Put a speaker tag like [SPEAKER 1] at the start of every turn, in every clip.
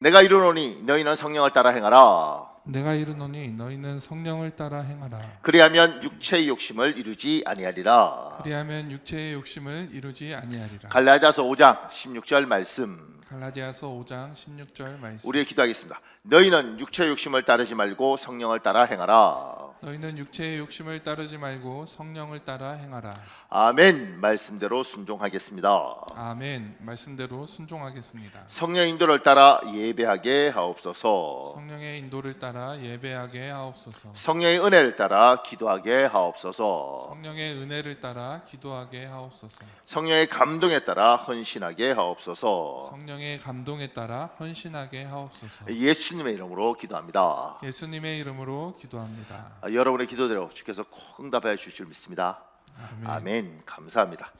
[SPEAKER 1] 내가 이르노니 너희는 성령을 따라 행하라.
[SPEAKER 2] 내가 이르노니 너희는 성령을 따라 행하라.
[SPEAKER 1] 그리하면 육체의 욕심을 이루지 아니하리라.
[SPEAKER 2] 그리하면 육체의 욕심을 이루지 아니하리라.
[SPEAKER 1] 갈라디아서 5장 16절 말씀
[SPEAKER 2] 갈라디아서 5장 16절 말씀.
[SPEAKER 1] 우리 기도하겠습니다. 너희는 육체의 욕심을 따르지 말고 성령을 따라 행하라.
[SPEAKER 2] 너희는 육체의 욕심을 따르지 말고 성령을 따라 행하라.
[SPEAKER 1] 아멘. 말씀대로 순종하겠습니다.
[SPEAKER 2] 아멘. 말씀대로 순종하겠습니다.
[SPEAKER 1] 성령 인도를 따라 예배하게 하옵소서.
[SPEAKER 2] 성령의 인도를 따라 예배하게 하옵소서.
[SPEAKER 1] 성령의 은혜를 따라 기도하게 하옵소서.
[SPEAKER 2] 성령의 은혜를 따라 기도하게 하옵소서.
[SPEAKER 1] 성령의 감동에 따라 헌신하게 하옵소서.
[SPEAKER 2] 성령의 감동에 따라 헌신하게 하옵소서.
[SPEAKER 1] 예수님의 이름으로 기도합니다.
[SPEAKER 2] 예수님의 이름으로 기도합니다.
[SPEAKER 1] 여러분의 기도대로 주께서 꼭 응답해 주실 줄 믿습니다.
[SPEAKER 2] 아멘.
[SPEAKER 1] 아멘. 감사합니다.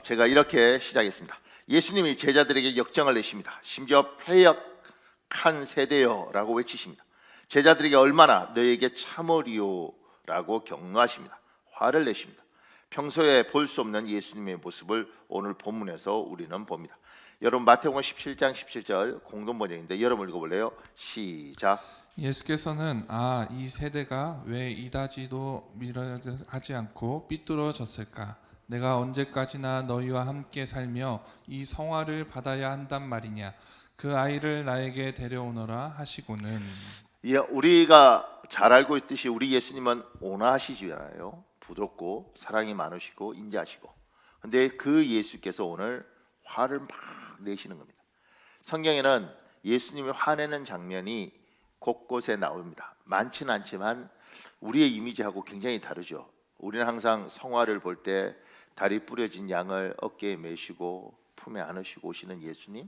[SPEAKER 1] 제가 이렇게 시작했습니다. 예수님이 제자들에게 역정을 내십니다. 심지어 패역한 세대여라고 외치십니다. 제자들에게 얼마나 너에게 참으리요라고 격려하십니다. 화를 내십니다. 평소에 볼 수 없는 예수님의 모습을 오늘 본문에서 우리는 봅니다. 여러분 마태복음 17장 17절 공동 번역인데 여러분 읽어볼래요? 시작.
[SPEAKER 2] 예수께서는 이 세대가 왜 이다지도 미련하지 않고 삐뚤어졌을까? 내가 언제까지나 너희와 함께 살며 이 성화를 받아야 한단 말이냐? 그 아이를 나에게 데려오너라 하시고는.
[SPEAKER 1] 우리가 잘 알고 있듯이 우리 예수님은 온화하시잖아요. 부드럽고 사랑이 많으시고 인자하시고. 근데 그 예수께서 오늘 화를 막 내시는 겁니다. 성경에는 예수님이 화내는 장면이 곳곳에 나옵니다. 많지는 않지만 우리의 이미지하고 굉장히 다르죠. 우리는 항상 성화를 볼 때 다리 부러진 양을 어깨에 메시고 품에 안으시고 오시는 예수님,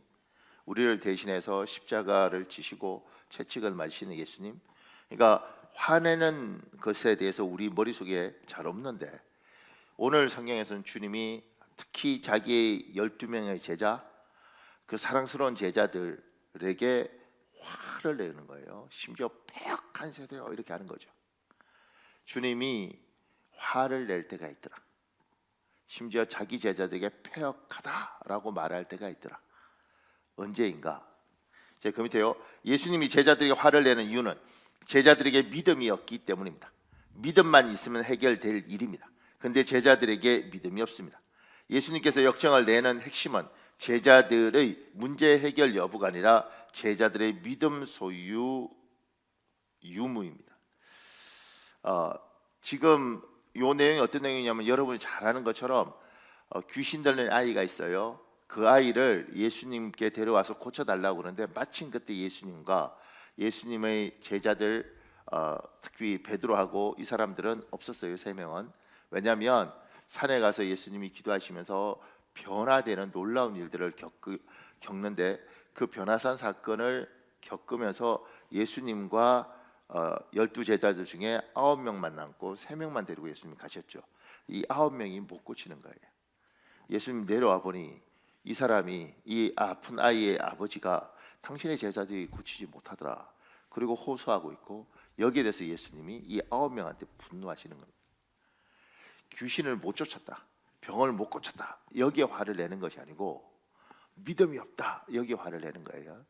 [SPEAKER 1] 우리를 대신해서 십자가를 지시고 채찍을 맞으시는 예수님. 그러니까 화내는 것에 대해서 우리 머릿속에 잘 없는데 오늘 성경에서는 주님이 특히 자기의 12명의 제자, 그 사랑스러운 제자들에게 화를 내는 거예요. 심지어 패역한 세대요 이렇게 하는 거죠. 주님이 화를 낼 때가 있더라. 심지어 자기 제자들에게 패역하다라고 말할 때가 있더라. 언제인가? 그 밑에요. 예수님이 제자들에게 화를 내는 이유는 제자들에게 믿음이 없기 때문입니다. 믿음만 있으면 해결될 일입니다. 그런데 제자들에게 믿음이 없습니다. 예수님께서 역정을 내는 핵심은 제자들의 문제 해결 여부가 아니라 제자들의 믿음 소유 유무입니다. 지금 이 내용이 어떤 내용이냐면 여러분이 잘 아는 것처럼 귀신 들린 아이가 있어요. 그 아이를 예수님께 데려와서 고쳐달라고 그러는데 마침 그때 예수님과 예수님의 제자들 특히 베드로하고 이 사람들은 없었어요. 3명은. 왜냐하면 산에 가서 예수님이 기도하시면서 변화되는 놀라운 일들을 겪는데 그 변화산 사건을 겪으면서 예수님과 12제자들 중에 9명만 남고 3명만 데리고 예수님이 가셨죠. 이 9명이 못 고치는 거예요. 예수님 내려와 보니 이 사람이 이 아픈 아이의 아버지가 당신의 제자들이 고치지 못하더라. 그리고 호소하고 있고 여기에 대해서 예수님이 이 9명한테 분노하시는 겁니다. 귀신을 못 쫓았다. 병을 못 고쳤다. 여기에 화를 내는 것이 아니고 믿음이 없다. 여기에 화를 내는 거예요.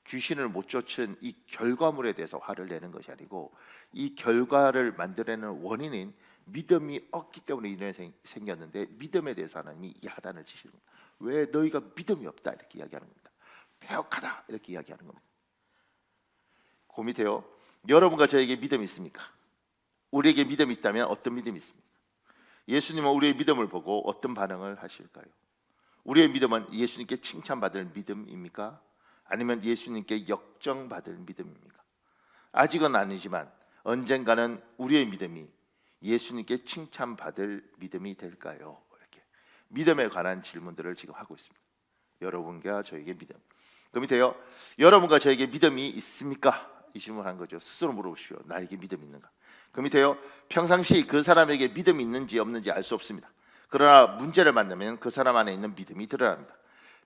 [SPEAKER 1] 귀신을 못 쫓은 이 결과물에 대해서 화를 내는 것이 아니고 이 결과를 만들어내는 원인인 믿음이 없기 때문에 이런 생겼는데 믿음에 대해서 하나님이 야단을 치시는 겁니다. 왜 너희가 믿음이 없다 이렇게 이야기하는 겁니다. 패역하다 이렇게 이야기하는 겁니다. 그 밑에요. 여러분과 저에게 믿음이 있습니까? 우리에게 믿음이 있다면 어떤 믿음이 있습니까? 예수님은 우리의 믿음을 보고 어떤 반응을 하실까요? 우리의 믿음은 예수님께 칭찬받을 믿음입니까? 아니면 예수님께 역정받을 믿음입니까? 아직은 아니지만 언젠가는 우리의 믿음이 예수님께 칭찬받을 믿음이 될까요? 이렇게 믿음에 관한 질문들을 지금 하고 있습니다. 여러분과 저에게 믿음. 그 밑에요. 여러분과 저에게 믿음이 있습니까? 이 질문을 한 거죠. 스스로 물어보십시오. 나에게 믿음이 있는가? 그 밑에요. 평상시 그 사람에게 믿음이 있는지 없는지 알 수 없습니다. 그러나 문제를 만나면 그 사람 안에 있는 믿음이 드러납니다.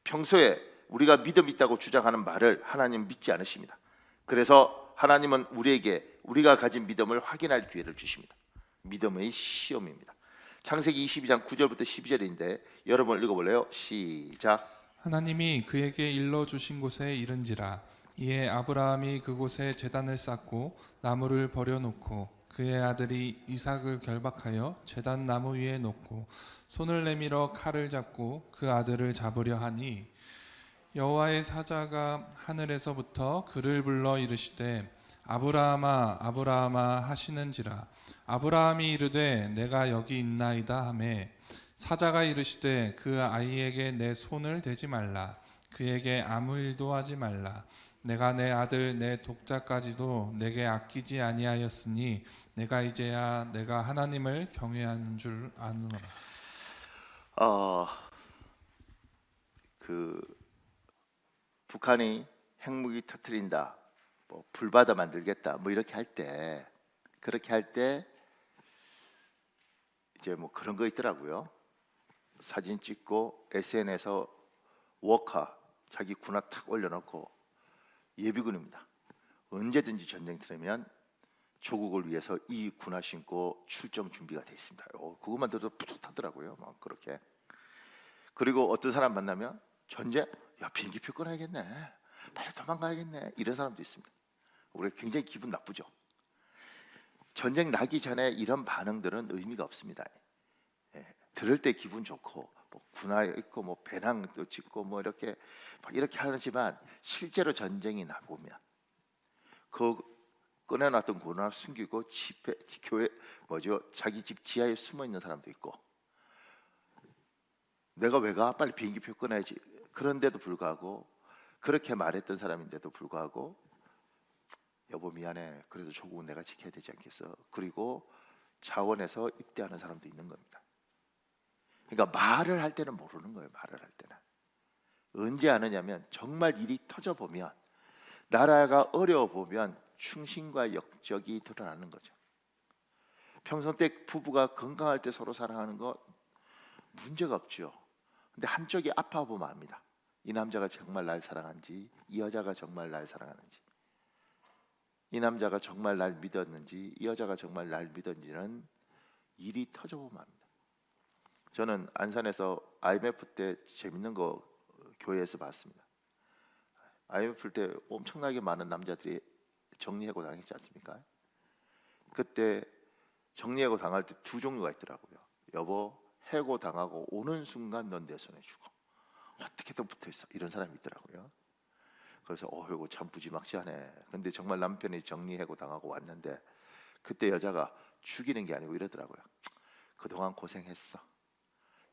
[SPEAKER 1] 평소에 우리가 믿음 있다고 주장하는 말을 하나님 믿지 않으십니다. 그래서 하나님은 우리에게 우리가 가진 믿음을 확인할 기회를 주십니다. 믿음의 시험입니다. 창세기 22장 9절부터 12절인데 여러분 읽어볼래요? 시작.
[SPEAKER 2] 하나님이 그에게 일러 주신 곳에 이른지라. 이에 아브라함이 그곳에 제단을 쌓고 나무를 버려놓고 그의 아들이 이삭을 결박하여 제단 나무 위에 놓고 손을 내밀어 칼을 잡고 그 아들을 잡으려 하니 여호와의 사자가 하늘에서부터 그를 불러 이르시되 아브라함아 아브라함아 하시는지라. 아브라함이 이르되 내가 여기 있나이다 하매 사자가 이르시되 그 아이에게 내 손을 대지 말라. 그에게 아무 일도 하지 말라. 내가 내 아들 내 독자까지도 내게 아끼지 아니하였으니 내가 이제야 내가 하나님을 경외하는 줄 아노라.
[SPEAKER 1] 어, 그 북한이 핵무기 터뜨린다, 뭐 불바다 만들겠다, 뭐 이렇게 할 때, 그렇게 할 때 이제 뭐 그런 거 있더라고요. 사진 찍고 SNS에서 워카 자기 군화 탁 올려놓고 예비군입니다. 언제든지 전쟁 들으면 조국을 위해서 이 군화 신고 출정 준비가 돼 있습니다. 그것만 들어도 뿌듯하더라고요. 막 그렇게. 그리고 어떤 사람 만나면 전쟁, 야 비행기표 끊어야겠네, 빨리 도망가야겠네, 이런 사람도 있습니다. 우리가 굉장히 기분 나쁘죠. 전쟁 나기 전에 이런 반응들은 의미가 없습니다. 들을 때 기분 좋고 뭐 군화 입고 뭐 배낭도 찍고 뭐 이렇게 하지만 실제로 전쟁이 나보면 그 꺼내놨던 군화 숨기고 집회 교회 자기 집 지하에 숨어 있는 사람도 있고, 내가 왜 가? 빨리 비행기표 끊어야지. 그런데도 불구하고, 그렇게 말했던 사람인데도 불구하고 여보 미안해, 그래도 조국은 내가 지켜야 되지 않겠어. 그리고 자원해서 입대하는 사람도 있는 겁니다. 그러니까 말을 할 때는 모르는 거예요. 말을 할 때는 언제 아느냐면 정말 일이 터져 보면, 나라가 어려워 보면 충신과 역적이 드러나는 거죠. 평소 때 부부가 건강할 때 서로 사랑하는 거 문제가 없죠. 근데 한쪽이 아파 보면 압니다. 이 남자가 정말 날 사랑하는지, 이 여자가 정말 날 사랑하는지, 이 남자가 정말 날 믿었는지, 이 여자가 정말 날 믿었는지는 일이 터져 보면 압니다. 저는 안산에서 IMF 때 재밌는 거 교회에서 봤습니다. IMF 때 엄청나게 많은 남자들이 정리해고 당했지 않습니까? 그때 정리해고 당할 때 두 종류가 있더라고요. 여보, 해고 당하고 오는 순간 넌 내 손에 죽어, 어떻게든 붙어 있어, 이런 사람이 있더라고요. 그래서 이거 참 무지막지하네. 근데 정말 남편이 정리해고 당하고 왔는데 그때 여자가 죽이는 게 아니고 이러더라고요. 그동안 고생했어,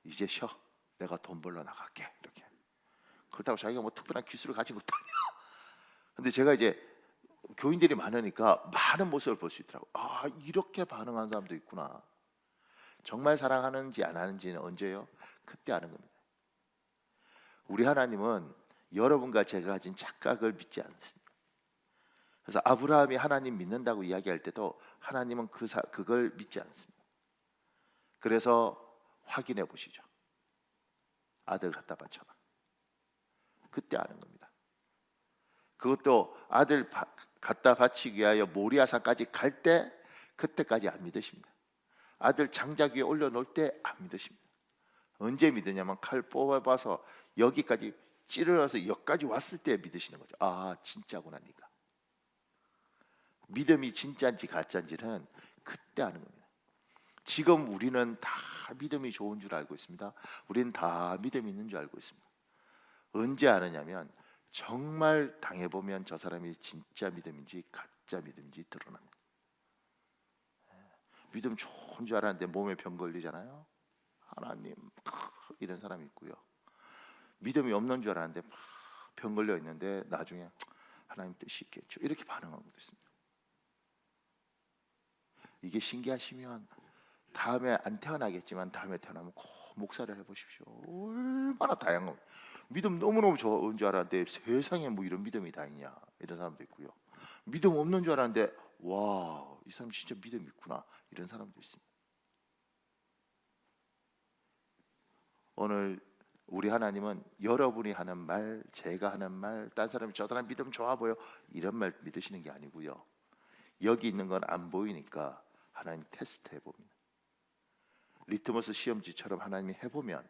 [SPEAKER 1] 이제 쉬어, 내가 돈 벌러 나갈게, 이렇게. 그렇다고 자기가 뭐 특별한 기술을 가진 것도 아니야. 근데 제가 이제 교인들이 많으니까 많은 모습을 볼 수 있더라고요. 아, 이렇게 반응하는 사람도 있구나. 정말 사랑하는지 안 하는지는 언제요? 그때 아는 겁니다. 우리 하나님은 여러분과 제가 가진 착각을 믿지 않습니다. 그래서 아브라함이 하나님 믿는다고 이야기할 때도 하나님은 그걸 믿지 않습니다. 그래서 확인해 보시죠. 아들 갖다 바쳐라. 그때 아는 겁니다. 그것도 아들 갖다 바치기 위하여 모리아산까지 갈 때, 그때까지 안 믿으십니다. 아들 장작 위에 올려놓을 때 안 믿으십니다. 언제 믿으냐면 칼 뽑아봐서 여기까지 찌르러서 여기까지 왔을 때 믿으시는 거죠. 아, 진짜구나 네가. 믿음이 진짜인지 가짜인지는 그때 아는 겁니다. 지금 우리는 다 믿음이 좋은 줄 알고 있습니다. 우리는 다 믿음이 있는 줄 알고 있습니다. 언제 아느냐면 정말 당해보면 저 사람이 진짜 믿음인지 가짜 믿음인지 드러납니다. 믿음 좋은 줄 알았는데 몸에 병 걸리잖아요. 하나님 이런 사람이 있고요. 믿음이 없는 줄 알았는데 병 걸려 있는데 나중에 하나님 뜻이 있겠죠, 이렇게 반응하는 것도 있습니다. 이게 신기하시면 다음에 안 태어나겠지만 다음에 태어나면 꼭 목사를 해보십시오. 얼마나 다양한 믿음 너무너무 좋은 줄 알았는데 세상에 뭐 이런 믿음이 다 있냐, 이런 사람도 있고요. 믿음 없는 줄 알았는데 와, 이 사람 진짜 믿음 있구나, 이런 사람도 있습니다. 오늘 우리 하나님은 여러분이 하는 말, 제가 하는 말, 딴 사람이 저 사람 믿음 좋아 보여, 이런 말 믿으시는 게 아니고요. 여기 있는 건 안 보이니까 하나님이 테스트 해봅니다. 리트머스 시험지처럼 하나님이 해보면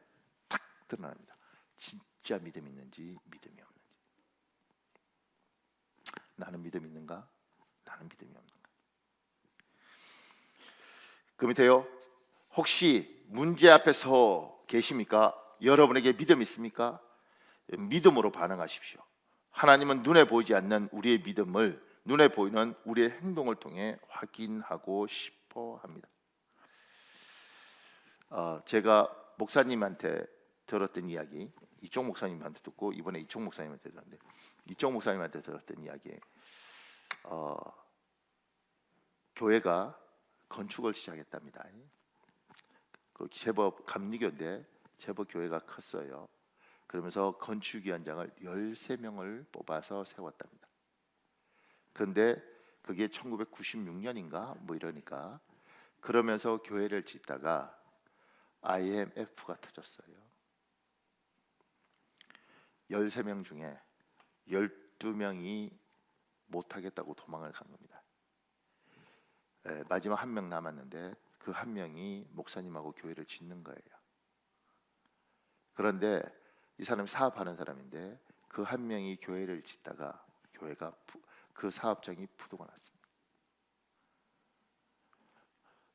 [SPEAKER 1] 탁 드러납니다. 진짜 믿음 있는지 믿음이 없는지. 나는 믿음 있는가? 나는 믿음이 없는가? 그 밑에요. 혹시 문제 앞에 서 계십니까? 여러분에게 믿음 있습니까? 믿음으로 반응하십시오. 하나님은 눈에 보이지 않는 우리의 믿음을 눈에 보이는 우리의 행동을 통해 확인하고 싶어 합니다. 제가 목사님한테 들었던 이야기, 이쪽 목사님한테 듣고 이번에 이쪽 목사님한테 들었는데, 이쪽 목사님한테 들었던 이야기, 교회가 건축을 시작했답니다. 그 제법 감리교인데 제법 교회가 컸어요. 그러면서 건축위원장을 13명을 뽑아서 세웠답니다. 그런데 그게 1996년인가 뭐 이러니까, 그러면서 교회를 짓다가 IMF가 터졌어요. 13명 중에 12명이 못하겠다고 도망을 간 겁니다. 마지막 한 명 남았는데 그 한 명이 목사님하고 교회를 짓는 거예요. 그런데 이 사람이 사업하는 사람인데 그 한 명이 교회를 짓다가 교회가 그 사업장이 부도가 났습니다.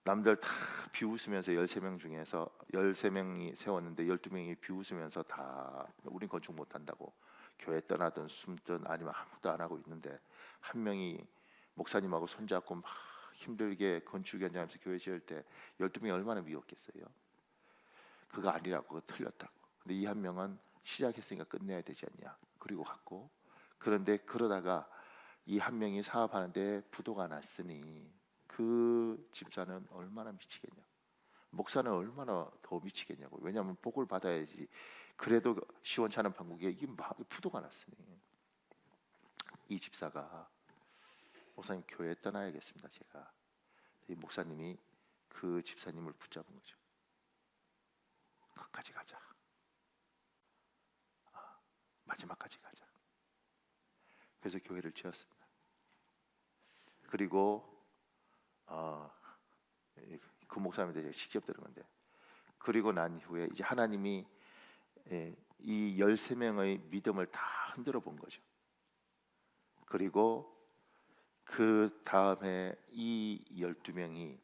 [SPEAKER 1] 남들 다 비웃으면서 13명 중에서 13명이 세웠는데 12명이 비웃으면서 다 우린 건축 못한다고 교회 떠나든 숨든 아니면 아무도 안 하고 있는데, 한 명이 목사님하고 손잡고 막 힘들게 건축 현장에서 교회 지을 때 12명이 얼마나 미웠겠어요. 그거 아니라고, 그거 틀렸다고. 근데 이 한 명은 시작했으니까 끝내야 되지 않냐, 그리고 갔고. 그런데 그러다가 이 한 명이 사업하는데 부도가 났으니 그 집사는 얼마나 미치겠냐, 목사는 얼마나 더 미치겠냐고. 왜냐하면 복을 받아야지. 그래도 시원찮은 판국에 이게 부도가 났으니 이 집사가 목사님 교회 떠나야겠습니다. 제가. 이 목사님이 그 집사님을 붙잡은 거죠. 끝까지 가자. 마지막까지 가자. 그래서 교회를 지었습니다. 그리고 그 목사님한테 제가 직접 들은 건데, 그리고 난 후에 이제 하나님이 이 13명의 믿음을 다 흔들어 본 거죠. 그리고 그 다음에 이 12명이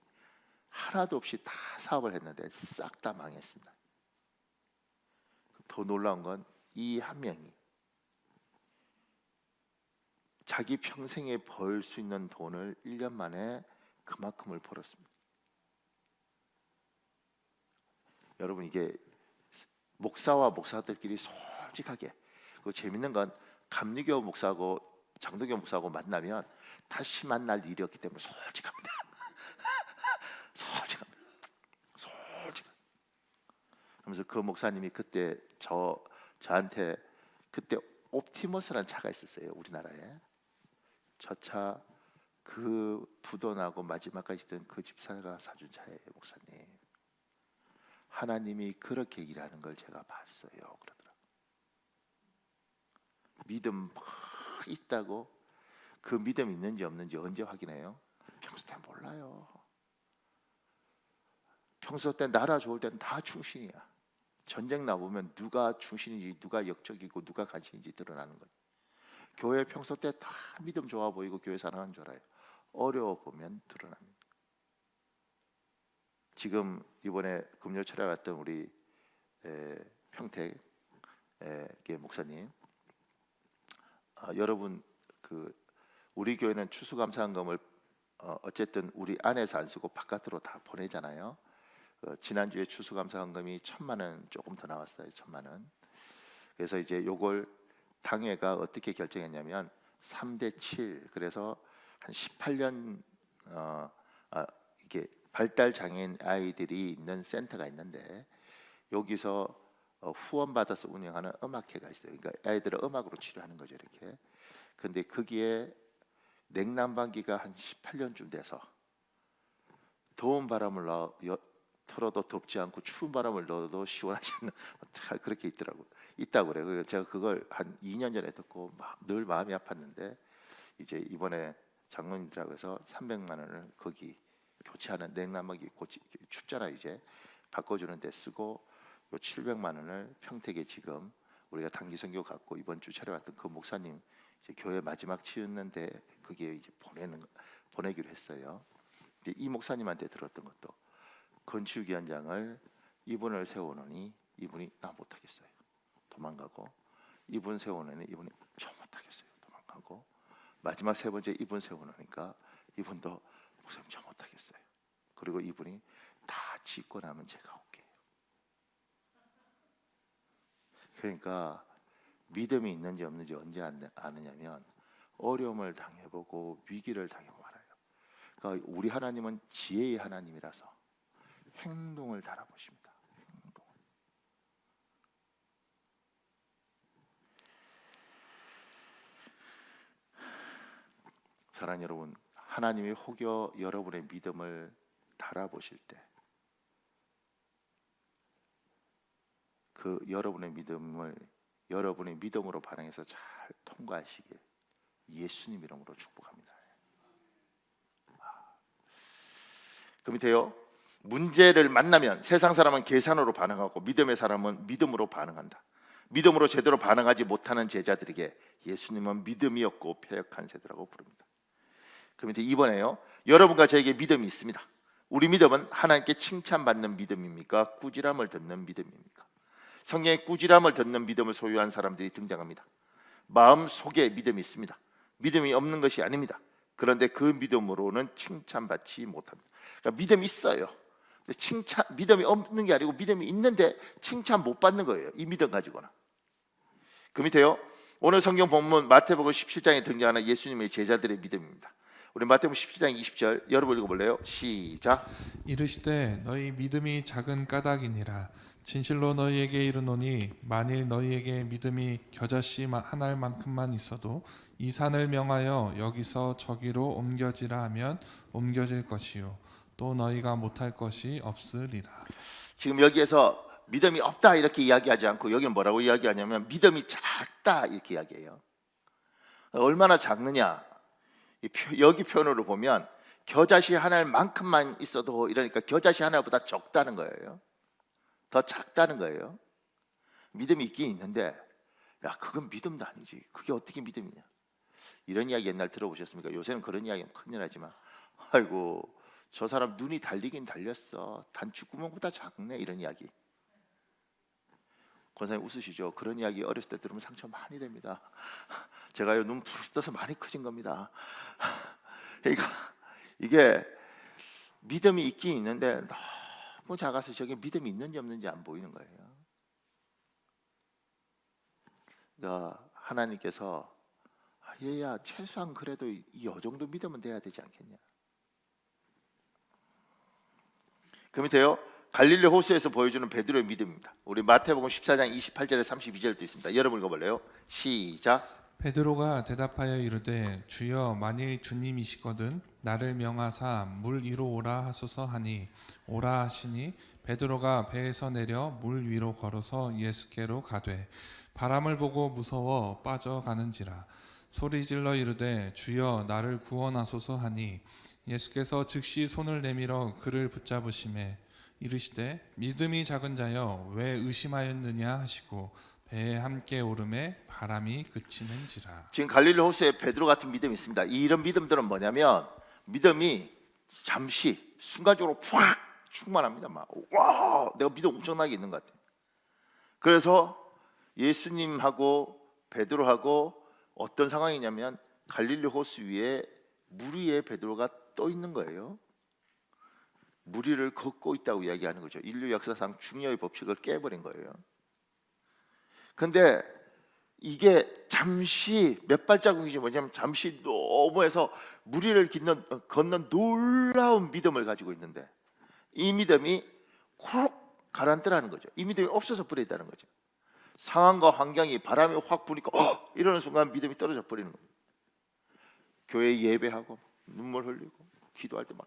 [SPEAKER 1] 하나도 없이 다 사업을 했는데 싹 다 망했습니다. 더 놀라운 건 이 한 명이 자기 평생에 벌 수 있는 돈을 1년 만에 그만큼을 벌었습니다. 여러분, 이게 목사와 목사들끼리 솔직하게, 그 재밌는 건 감리교 목사하고 장로교 목사하고 만나면 다시 만날 일이었기 때문에 솔직합니다. 솔직합니다. 솔직. 그러면서 그 목사님이 그때 저한테, 그때 옵티머스라는 차가 있었어요, 우리나라에. 저 차 그 부도 나고 마지막까지 있던 그 집사가 사준 차예요. 목사님, 하나님이 그렇게 일하는 걸 제가 봤어요, 그러더라고요. 믿음 막 있다고. 그 믿음 있는지 없는지 언제 확인해요? 평소 때 몰라요. 평소 때 나라 좋을 때는 다 충신이야. 전쟁 나보면 누가 충신인지, 누가 역적이고 누가 간신인지 드러나는 거예요. 교회 평소 때 다 믿음 좋아 보이고 교회 사랑하는 줄 알아요. 어려워 보면 드러납니다. 지금 이번에 금요철에 왔던 우리 평택 목사님, 여러분, 그 우리 교회는 추수감사헌금을 어쨌든 우리 안에서 안 쓰고 바깥으로 다 보내잖아요. 지난주에 추수감사헌금이 1,000만 원 조금 더 나왔어요. 1,000만 원. 그래서 이제 요걸 당회가 어떻게 결정했냐면 3대7, 그래서 한 18년 이게 발달 장애인 아이들이 있는 센터가 있는데, 여기서 후원 받아서 운영하는 음악회가 있어요. 그러니까 아이들을 음악으로 치료하는 거죠, 이렇게. 근데 거기에 냉난방기가 한 18년쯤 돼서 더운 바람을 틀어도 덥지 않고 추운 바람을 넣어도 시원하지 않는 그렇게 있다고 그래요. 제가 그걸 한 2년 전에 듣고 막 늘 마음이 아팠는데, 이제 이번에 장로님들하고 해서 300만 원을 거기 교체하는, 냉난방기 춥잖아 이제, 바꿔주는 데 쓰고, 요 700만 원을 평택에 지금 우리가 단기 선교 갔고 이번 주 촬영왔던 그 목사님 이제 교회 마지막 치었는데 그게 이제 보내기로 했어요. 이제 이 목사님한테 들었던 것도 건축위원장을 이분을 세우느니 이분이 나 못하겠어요. 도망가고 이분 세우느니 이분이 저 못하겠어요. 도망가고 마지막 세 번째 이분 세우느니까 이분도 목사님 저 못하겠어요. 그리고 이분이 다 짓고 나면 제가 올게요. 그러니까 믿음이 있는지 없는지 언제 아느냐면 어려움을 당해보고 위기를 당해보고 알아요. 그러니까 우리 하나님은 지혜의 하나님이라서 행동을 달아보십니다. 행동. 사랑하는 여러분, 하나님이 혹여 여러분의 믿음을 달아보실 때 그 여러분의 믿음으로 반응해서 잘 통과하시길 예수님 이름으로 축복합니다. 그 밑에요. 문제를 만나면 세상 사람은 계산으로 반응하고 믿음의 사람은 믿음으로 반응한다. 믿음으로 제대로 반응하지 못하는 제자들에게 예수님은 믿음이 없고 패역한 세대라고 부릅니다. 그 밑에 2번에요. 여러분과 저에게 믿음이 있습니다. 우리 믿음은 하나님께 칭찬받는 믿음입니까? 꾸지람을 듣는 믿음입니까? 성경에 꾸지람을 듣는 믿음을 소유한 사람들이 등장합니다. 마음 속에 믿음이 있습니다. 믿음이 없는 것이 아닙니다. 그런데 그 믿음으로는 칭찬받지 못합니다. 그러니까 믿음이 있어요. 근데 믿음이 없는 게 아니고 믿음이 있는데 칭찬 못 받는 거예요. 이 믿음 가지고는. 그 밑에요. 오늘 성경 본문 마태복음 17장에 등장하는 예수님의 제자들의 믿음입니다. 우리 마태복음 17장 20절 여러분 읽어볼래요? 시작.
[SPEAKER 2] 이르시되 너희 믿음이 작은 까닭이니라. 진실로 너희에게 이르노니 만일 너희에게 믿음이 겨자씨 한 알만큼만 있어도 이 산을 명하여 여기서 저기로 옮겨지라 하면 옮겨질 것이요 또 너희가 못할 것이 없으리라.
[SPEAKER 1] 지금 여기에서 믿음이 없다 이렇게 이야기하지 않고 여기는 뭐라고 이야기하냐면 믿음이 작다 이렇게 이야기해요. 얼마나 작느냐? 여기 표현으로 보면 겨자씨 한 알만큼만 있어도 이러니까 겨자씨 한 알보다 적다는 거예요. 더 작다는 거예요. 믿음이 있긴 있는데 야 그건 믿음도 아니지. 그게 어떻게 믿음이냐. 이런 이야기 옛날 들어보셨습니까? 요새는 그런 이야기는 큰일 나지만 아이고 저 사람 눈이 달리긴 달렸어. 단추구멍보다 작네 이런 이야기. 권사님 웃으시죠? 그런 이야기 어렸을 때 들으면 상처 많이 됩니다. 제가요 눈 부릅 떠서 많이 커진 겁니다. 그러니까 이게 믿음이 있긴 있는데 너무 작아서 저게 믿음이 있는지 없는지 안 보이는 거예요. 그러니까 하나님께서 얘야 최소한 그래도 이 정도 믿음은 돼야 되지 않겠냐. 그 밑에요. 갈릴리 호수에서 보여주는 베드로의 믿음입니다. 우리 마태복음 14장 28절에 32절도 있습니다. 여러분 읽어볼래요? 시작.
[SPEAKER 2] 베드로가 대답하여 이르되 주여 만일 주님이시거든 나를 명하사 물 위로 오라 하소서 하니 오라 하시니 베드로가 배에서 내려 물 위로 걸어서 예수께로 가되 바람을 보고 무서워 빠져가는지라 소리질러 이르되 주여 나를 구원하소서 하니 예수께서 즉시 손을 내밀어 그를 붙잡으시매 이르시되 믿음이 작은 자여 왜 의심하였느냐 하시고 배에 함께 오름에 바람이 그치는지라.
[SPEAKER 1] 지금 갈릴리 호수에 베드로 같은 믿음이 있습니다. 이런 믿음들은 뭐냐면 믿음이 잠시 순간적으로 팍 충만합니다. 막 와, 내가 믿음 엄청나게 있는 것 같아요. 그래서 예수님하고 베드로하고 어떤 상황이냐면 갈릴리 호수 위에 물 위에 베드로가 떠 있는 거예요. 물 위를 걷고 있다고 이야기하는 거죠. 인류 역사상 중요의 법칙을 깨버린 거예요. 근데 이게 잠시 몇 발자국이지 뭐냐면 잠시 너머에서 물 위를 걷는 놀라운 믿음을 가지고 있는데 이 믿음이 콕 가라앉더라는 거죠. 이 믿음이 없어져 버리다는 거죠. 상황과 환경이 바람이 확 부니까 이러는 순간 믿음이 떨어져 버리는 거예요. 교회 예배하고 눈물 흘리고 기도할 때 막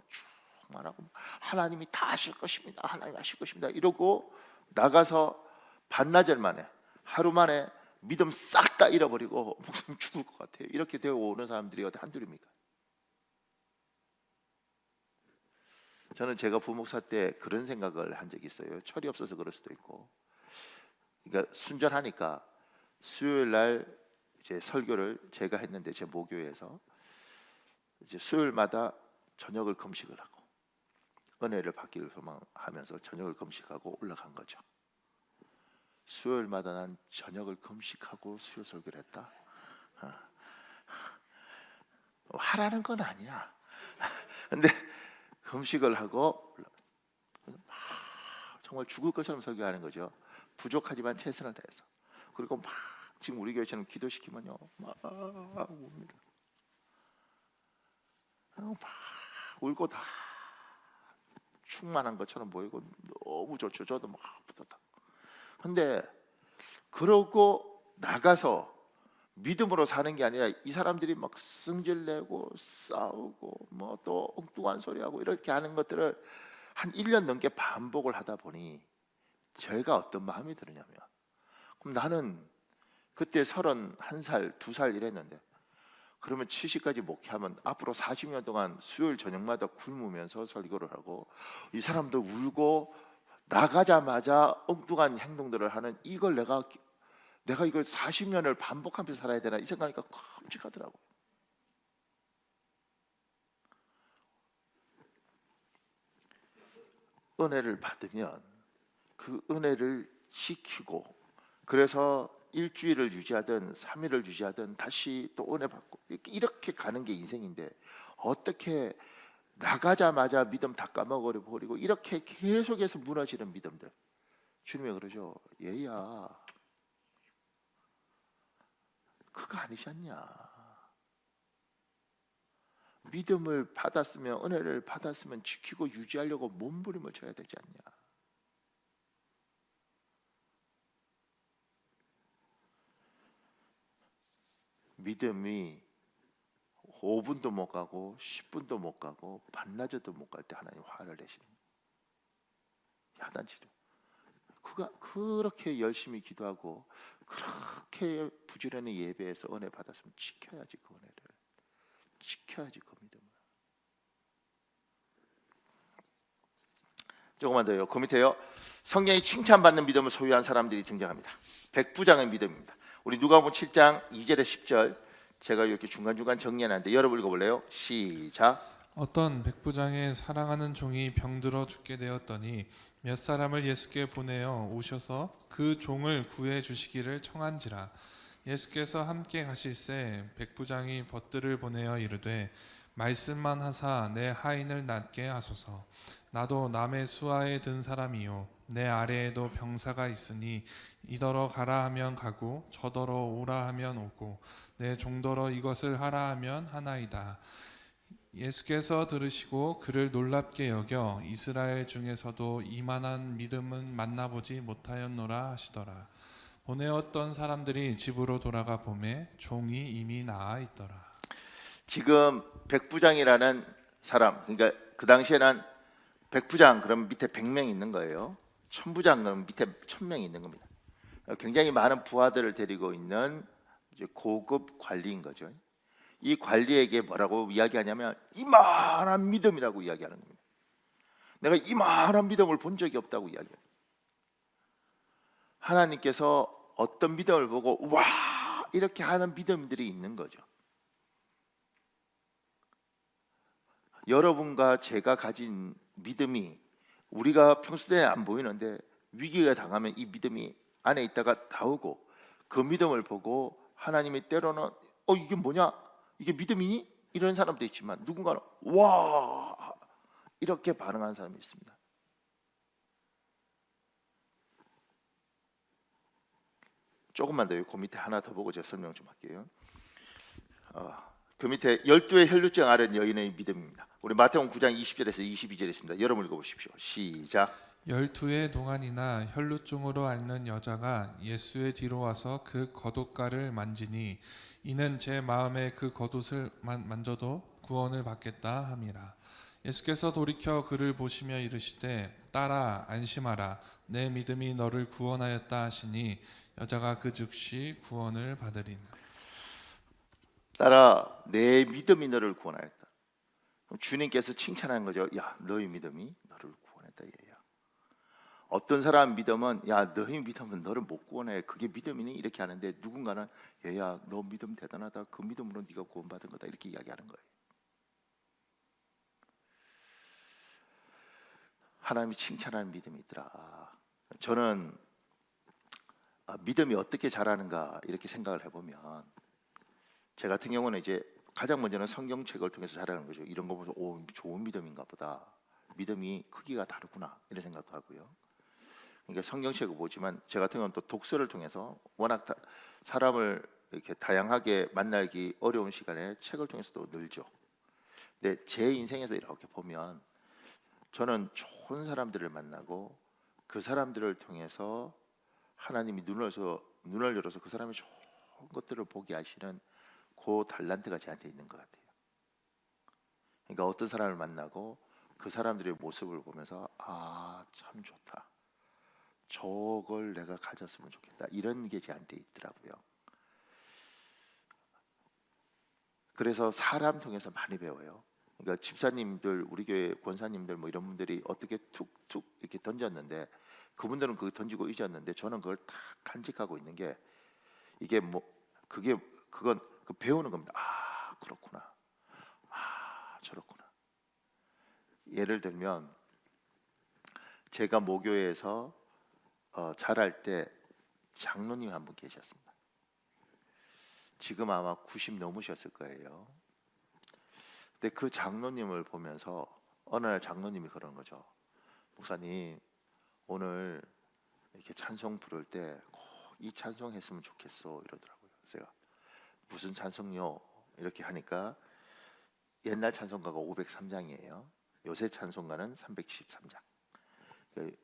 [SPEAKER 1] 충만하고 하나님이 다 하실 것입니다. 하나님 하실 것입니다. 이러고 나가서 반나절 만에 하루 만에 믿음 싹 다 잃어버리고 목사님 죽을 것 같아요. 이렇게 되어 오는 사람들이 어디 한둘입니까? 저는 제가 부목사 때 그런 생각을 한 적이 있어요. 철이 없어서 그럴 수도 있고, 그러니까 순전하니까 수요일 날 이제 설교를 제가 했는데 제 모교에서 이제 수요일마다 저녁을 금식을 하고 은혜를 받기를 소망하면서 저녁을 금식하고 올라간 거죠. 수요일마다 난 저녁을 금식하고 수요 설교를 했다. 하라는 건 아니야. 근데 금식을 하고 정말 죽을 것처럼 설교하는 거죠. 부족하지만 최선을 다해서. 그리고 막 지금 우리 교회처럼 기도시키면요 막 웁니다. 막 울고 다 충만한 것처럼 보이고 너무 좋죠. 저도 막 뿌듯하고. 근데 그러고 나가서 믿음으로 사는 게 아니라 이 사람들이 막 승질내고 싸우고 뭐 또 엉뚱한 소리하고 이렇게 하는 것들을 한 1년 넘게 반복을 하다 보니 제가 어떤 마음이 드느냐면, 그럼 나는 그때 31살, 2살 이랬는데 그러면 70까지 목회하면 앞으로 40년 동안 수요일 저녁마다 굶으면서 설교를 하고 이 사람들 울고 나가자마자 엉뚱한 행동들을 하는 이걸 내가 이걸 40년을 반복하면서 살아야 되나 이 생각하니까 끔찍하더라고요. 은혜를 받으면 그 은혜를 지키고, 그래서 일주일을 유지하든 3일을 유지하든 다시 또 은혜 받고 이렇게 가는 게 인생인데, 어떻게 나가자마자 믿음 다 까먹어버리고 이렇게 계속해서 무너지는 믿음들. 주님이 그러죠. 얘야 그거 아니지 않냐. 믿음을 받았으면, 은혜를 받았으면 지키고 유지하려고 몸부림을 쳐야 되지 않냐. 믿음이 5분도 못 가고 10분도 못 가고 반나절도 못 갈 때 하나님 화를 내시는 야단치죠. 그가 그렇게 열심히 기도하고 그렇게 부지런히 예배해서 은혜 받았으면 지켜야지. 그 은혜를 지켜야지. 그 믿음을. 조금만 더요. 그 밑에요. 성경이 칭찬받는 믿음을 소유한 사람들이 등장합니다. 백부장의 믿음입니다. 우리 누가복음 7장 2절에 10절 제가 이렇게 중간중간 정리해놨는데 여러분 읽어볼래요? 시작.
[SPEAKER 2] 어떤 백부장의 사랑하는 종이 병들어 죽게 되었더니 몇 사람을 예수께 보내어 오셔서 그 종을 구해 주시기를 청한지라. 예수께서 함께 가실새 백부장이 벗들을 보내어 이르되 말씀만 하사 내 하인을 낫게 하소서. 나도 남의 수하에 든 사람이요 내 아래에도 병사가 있으니 이더러 가라 하면 가고 저더러 오라 하면 오고 내 종더러 이것을 하라 하면 하나이다. 예수께서 들으시고 그를 놀랍게 여겨 이스라엘 중에서도 이만한 믿음은 만나보지 못하였노라 하시더라. 보내었던 사람들이 집으로 돌아가 보매 종이 이미 나아 있더라.
[SPEAKER 1] 지금 백부장이라는 사람, 그러니까 그 당시에는 백부장 그러면 밑에 100명 있는 거예요. 천부장 그러면 밑에 1000명 있는 겁니다. 굉장히 많은 부하들을 데리고 있는 이제 고급 관리인 거죠. 이 관리에게 뭐라고 이야기하냐면 이만한 믿음이라고 이야기하는 겁니다. 내가 이만한 믿음을 본 적이 없다고 이야기해요. 하나님께서 어떤 믿음을 보고 와 이렇게 하는 믿음들이 있는 거죠. 여러분과 제가 가진 믿음이 우리가 평소에 안 보이는데 위기가 당하면 이 믿음이 안에 있다가 나오고, 그 믿음을 보고 하나님이 때로는 이게 뭐냐? 이게 믿음이니? 이런 사람도 있지만 누군가는 와 이렇게 반응하는 사람이 있습니다. 조금만 더요. 그 밑에 하나 더 보고 제가 설명 좀 할게요. 그 밑에 12의 혈루증 앓은 여인의 믿음입니다. 우리 마태복음 9장 20절에서 22절에 있습니다. 여러분 읽어보십시오. 시작.
[SPEAKER 2] 12의 동안이나 혈루증으로 앓는 여자가 예수의 뒤로 와서 그 겉옷가를 만지니 이는 제 마음에 그 겉옷을 만져도 구원을 받겠다 함이라. 예수께서 돌이켜 그를 보시며 이르시되 딸아 안심하라 내 믿음이 너를 구원하였다 하시니 여자가 그 즉시 구원을 받으리니.
[SPEAKER 1] 딸아 내 믿음이 너를 구원하였다. 그럼 주님께서 칭찬하는 거죠. 야 너의 믿음이 너를 구원했다 얘야. 어떤 사람 믿음은 야 너희 믿음은 너를 못 구원해 그게 믿음이니 이렇게 하는데 누군가는 얘야 너 믿음 대단하다 그 믿음으로 네가 구원받은 거다 이렇게 이야기하는 거예요. 하나님이 칭찬하는 믿음이 있더라. 저는 믿음이 어떻게 자라는가 이렇게 생각을 해보면 제 같은 경우는 이제 가장 먼저는 성경책을 통해서 자라는 거죠. 이런 거 보면서 오 좋은 믿음인가 보다. 믿음이 크기가 다르구나 이런 생각도 하고요. 그러니까 성경책을 보지만 제 같은 경우는 또 독서를 통해서 워낙 사람을 이렇게 다양하게 만나기 어려운 시간에 책을 통해서도 늘죠. 근데 제 인생에서 이렇게 보면 저는 좋은 사람들을 만나고 그 사람들을 통해서 하나님이 눈을 열어서 그 사람의 좋은 것들을 보게 하시는 그 달란트가 저한테 있는 것 같아요. 그러니까 어떤 사람을 만나고 그 사람들의 모습을 보면서 아, 참 좋다. 저걸 내가 가졌으면 좋겠다. 이런 게 저한테 있더라고요. 그래서 사람 통해서 많이 배워요. 그러니까 집사님들, 우리 교회 권사님들 뭐 이런 분들이 어떻게 툭툭 이렇게 던졌는데 그분들은 그거 던지고 잊었는데 저는 그걸 다 간직하고 있는 게 이게 뭐 그건 그 배우는 겁니다. 아 그렇구나. 아 저렇구나. 예를 들면 제가 모교에서 자랄 때 장로님 한 분 계셨습니다. 지금 아마 90 넘으셨을 거예요. 근데 그 장로님을 보면서 어느 날 장로님이 그러는 거죠. 목사님 오늘 이렇게 찬송 부를 때 꼭 이 찬송 했으면 좋겠어 이러더라고요. 제가 무슨 찬송요? 이렇게 하니까 옛날 찬송가가 503장이에요. 요새 찬송가는 373장.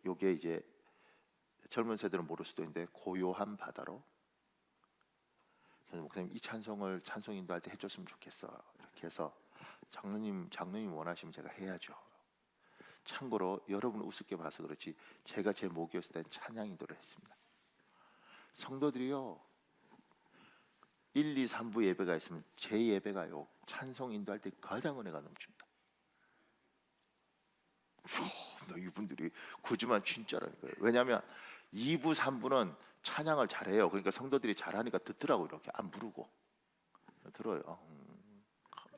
[SPEAKER 1] 요게 이제 젊은 세대는 모를 수도 있는데 고요한 바다로. 그래서 목사님 이 찬송을 찬송 인도할 때 해줬으면 좋겠어. 이렇게 해서 장로님 원하시면 제가 해야죠. 참고로 여러분 우습게 봐서 그렇지 제가 제 모교였을 때 찬양 인도를 했습니다. 성도들이요 1, 2, 3부 예배가 있으면 제 예배가요 찬송 인도할 때 가장 은혜가 넘칩니다. 이분들이 거짓말 진짜라니까요. 왜냐하면 2부, 3부는 찬양을 잘해요. 그러니까 성도들이 잘하니까 듣더라고 이렇게 안 부르고 들어요.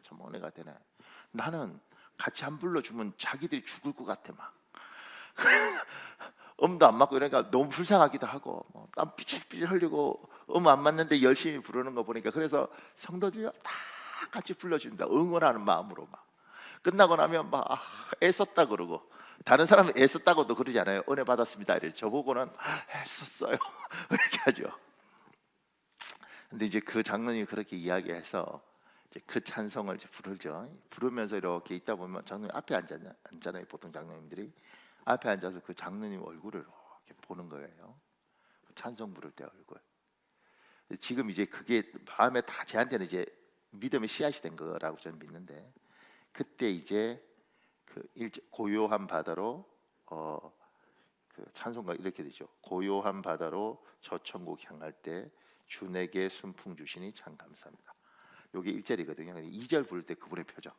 [SPEAKER 1] 참 은혜가 되네. 나는 같이 안 불러주면 자기들이 죽을 것 같아 막. 음도 안 맞고 이러니까 너무 불쌍하기도 하고 땀 삐질삐질 흘리고 음 안 맞는데 열심히 부르는 거 보니까 그래서 성도들이 다 같이 불러준다. 응원하는 마음으로 막. 끝나고 나면 막 애썼다 그러고 다른 사람은 애썼다고도 그러지 않아요. 은혜 받았습니다. 이래 저보고는 애썼어요 이렇게 하죠. 근데 이제 그 장로님이 그렇게 이야기해서 이제 그 찬송을 이제 부르죠. 부르면서 이렇게 있다 보면 장로님 앞에 앉잖아요. 보통 장로님들이 앞에 앉아서 그 장로님 얼굴을 이렇게 보는 거예요. 찬송 부를 때 얼굴. 지금 이제 그게 마음에 다 저한테는 이제 믿음의 씨앗이 된 거라고 저는 믿는데 그때 이제 그 고요한 바다로 그 찬송가 이렇게 되죠. 고요한 바다로 저 천국 향할 때 주 내게 순풍 주시니 참 감사합니다. 요게 1절이거든요. 2절 부를 때 그분의 표정,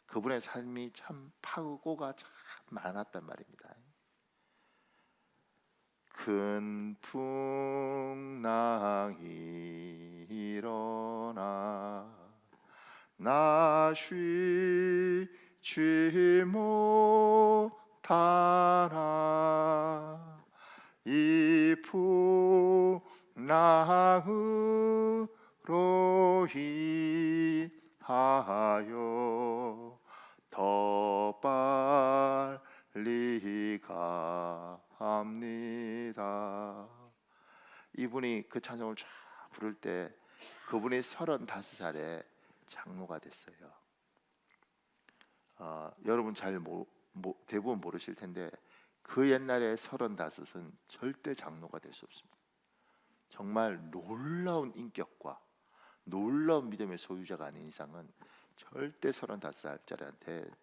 [SPEAKER 1] 그분의 삶이 참 파고가 참 많았단 말입니다. 큰 풍랑이 일어나 나 쉬지 못하나 이 풍랑으로 인하여 더 빨리 갑니다. 이분이 그 찬송을 쫙 부를 때 그분이 35살에 장로가 됐어요. 여러분 대부분 모르실 텐데 그 옛날에 35은 절대 장로가 될 수 없습니다. 정말 놀라운 인격과 놀라운 믿음의 소유자가 아닌 이상은 절대 35살짜리한테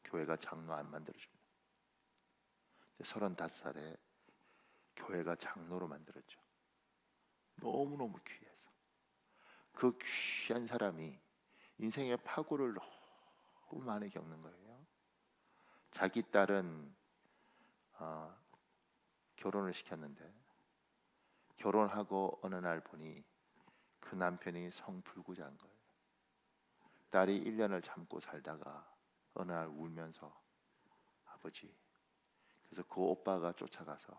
[SPEAKER 1] 교회가 장로 안 만들어줍니다. 35살에 교회가 장로로 만들었죠. 너무너무 귀해서. 그 귀한 사람이 인생의 파고를 너무 많이 겪는 거예요. 자기 딸은 결혼을 시켰는데 결혼하고 어느 날 보니 그 남편이 성불구자인 거예요. 딸이 1년을 참고 살다가 어느 날 울면서 아버지, 그래서 그 오빠가 쫓아가서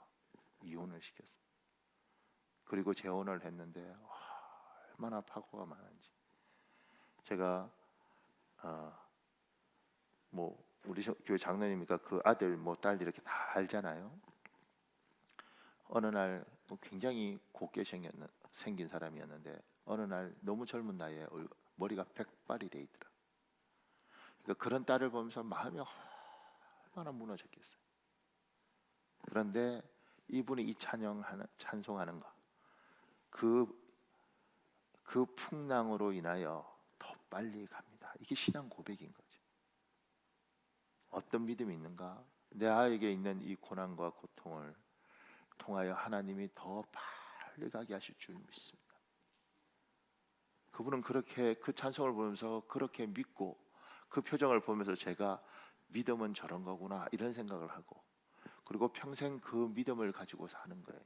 [SPEAKER 1] 이혼을 시켰어요. 그리고 재혼을 했는데 얼마나 파고가 많은지. 제가 뭐 우리 교회 장로님이니까 그 아들 뭐 딸 이렇게 다 알잖아요. 어느 날 굉장히 곱게 생긴 사람이었는데 어느 날 너무 젊은 나이에 머리가 백발이 돼 있더라. 그러니까 그런 딸을 보면서 마음이 얼마나 무너졌겠어요. 그런데 이분이 이 찬송하는 거, 그 풍랑으로 인하여 더 빨리 갑니다. 이게 신앙 고백인 거죠. 어떤 믿음이 있는가? 내 아이에게 있는 이 고난과 고통을 통하여 하나님이 더 빨리 가게 하실 줄 믿습니다. 그분은 그렇게 그 찬송을 보면서 그렇게 믿고 그 표정을 보면서 제가 믿음은 저런 거구나 이런 생각을 하고, 그리고 평생 그 믿음을 가지고 사는 거예요.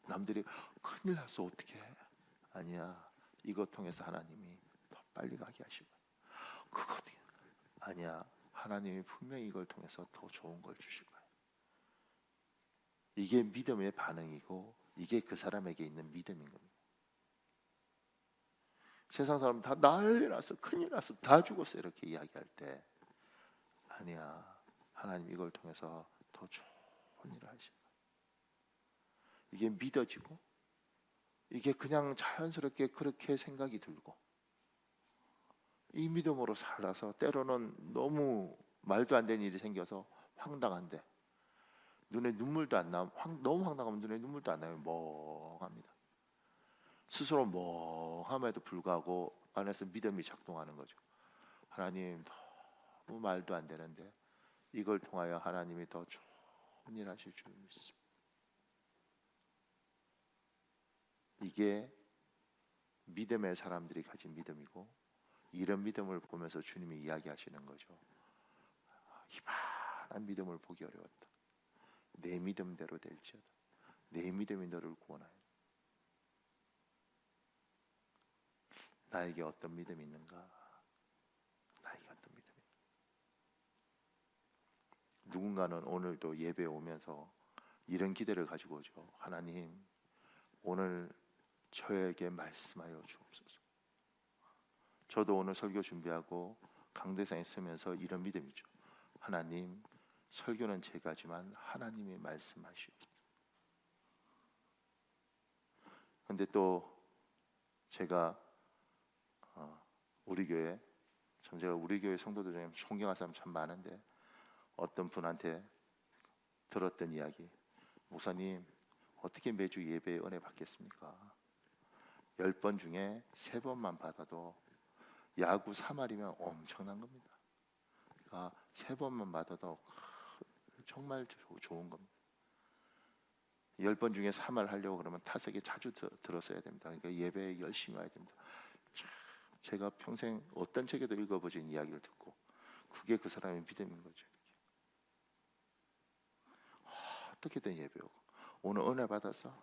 [SPEAKER 1] 남들이 큰일 났어 어떻게 해? 아니야, 이것 통해서 하나님이 더 빨리 가게 하시고, 그거 아니야, 하나님이 분명히 이걸 통해서 더 좋은 걸 주실 거예요. 이게 믿음의 반응이고 이게 그 사람에게 있는 믿음인 겁니다. 세상 사람 다 난리 났어, 큰일 났어, 다 죽었어 이렇게 이야기할 때 아니야, 하나님 이걸 통해서 더 좋은 일을 하실 거예요. 이게 믿어지고 이게 그냥 자연스럽게 그렇게 생각이 들고, 이 믿음으로 살아서 때로는 너무 말도 안 되는 일이 생겨서 황당한데 눈에 눈물도 안 나면, 너무 황당하면 눈에 눈물도 안 나면 멍합니다. 스스로 멍함에도 불구하고 안에서 믿음이 작동하는 거죠. 하나님, 너무 말도 안 되는데 이걸 통하여 하나님이 더 좋은 일 하실 줄 믿습니다. 이게 믿음의 사람들이 가진 믿음이고, 이런 믿음을 보면서 주님이 이야기하시는 거죠. 희망한 믿음을 보기 어려웠다. 내 믿음대로 될지어다. 내 믿음이 너를 구원하여. 나에게 어떤 믿음이 있는가? 나에게 어떤 믿음이 있는가? 누군가는 오늘도 예배에 오면서 이런 기대를 가지고 오죠. 하나님, 오늘 저에게 말씀하여 주옵소서. 저도 오늘 설교 준비하고 강대상에 서면서 이런 믿음이죠. 하나님, 설교는 제가 하지만 하나님이 말씀하시옵소서. 근데 또 제가 우리 교회, 제가 우리 교회 성도들 중에 존경하는 사람 참 많은데 어떤 분한테 들었던 이야기, 목사님 어떻게 매주 예배에 은혜 받겠습니까? 10번 중에 3번만 받아도 야구 3할이면 엄청난 겁니다. 그러니까 3번만 받아도 정말 좋은 겁니다. 10번 중에 3할 하려고 그러면 타석에 자주 들어서야 됩니다. 그러니까 예배에 열심히 와야 됩니다. 제가 평생 어떤 책에도 읽어보진 이야기를 듣고 그게 그 사람의 믿음인 거죠. 어떻게든 예배 오고, 오늘 은혜 받아서